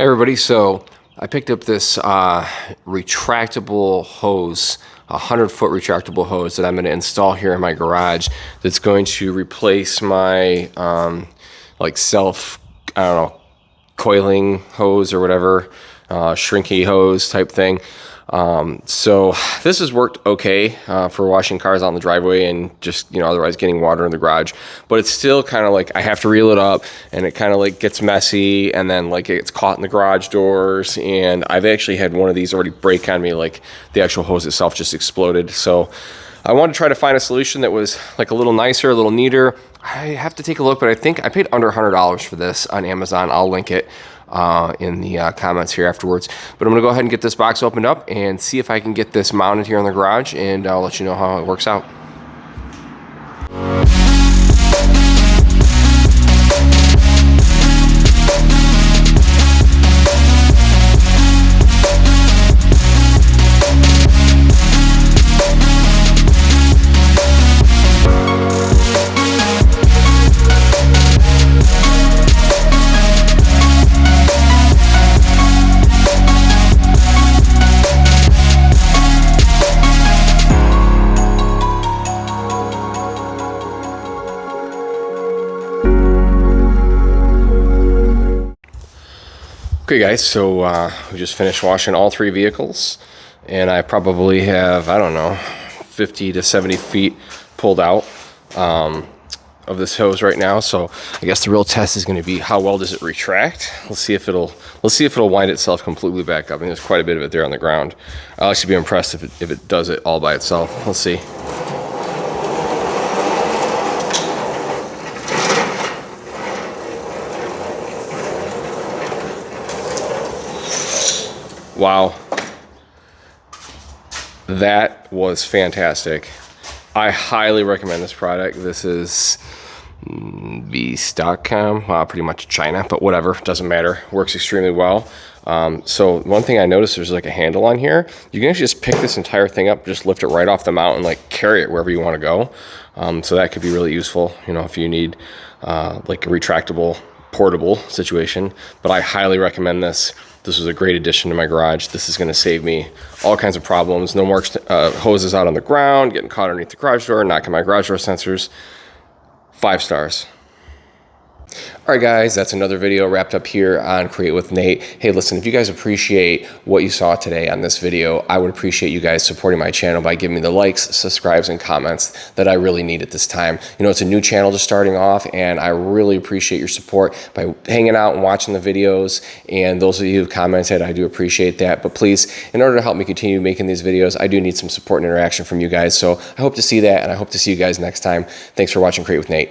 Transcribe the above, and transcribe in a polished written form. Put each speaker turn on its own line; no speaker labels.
Hey everybody, so I picked up this retractable hose, a 100-foot retractable hose that I'm going to install here in my garage that's going to replace my like self, I don't know, coiling hose or whatever, shrinky hose type thing. So this has worked okay for washing cars out in the driveway and just, otherwise getting water in the garage, but it's still kind of like I have to reel it up and it kind of like gets messy and then like it gets caught in the garage doors, and I've actually had one of these already break on me, like the actual hose itself just exploded. So I wanted to try to find a solution that was like a little nicer, a little neater. I have to take a look, but I think I paid under $100 for this on Amazon. I'll link it in the comments here afterwards. But I'm gonna go ahead and get this box opened up and see if I can get this mounted here in the garage, and I'll let you know how it works out. Okay guys, so we just finished washing all three vehicles, and I probably have, I don't know, 50 to 70 feet pulled out of this hose right now. So I guess the real test is going to be how well does it retract. Let's see if it'll wind itself completely back up. I mean, there's quite a bit of it there on the ground. I'll actually be impressed if it does it all by itself. Let's see. Wow, that was fantastic. I highly recommend this product. This is BSTOKCAM, pretty much China, but whatever, doesn't matter. Works extremely well. So one thing I noticed, there's like a handle on here. You can actually just pick this entire thing up, just lift it right off the mount and like carry it wherever you want to go. So that could be really useful, if you need like a retractable portable situation. But I highly recommend this. This was a great addition to my garage. This is going to save me all kinds of problems. No more hoses out on the ground, getting caught underneath the garage door, knocking my garage door sensors. 5 stars. All right, guys, that's another video wrapped up here on Create with Nate. Hey, listen, if you guys appreciate what you saw today on this video, I would appreciate you guys supporting my channel by giving me the likes, subscribes, and comments that I really need at this time. It's a new channel just starting off, and I really appreciate your support by hanging out and watching the videos. And those of you who commented, I do appreciate that. But please, in order to help me continue making these videos, I do need some support and interaction from you guys. So I hope to see that, and I hope to see you guys next time. Thanks for watching Create with Nate.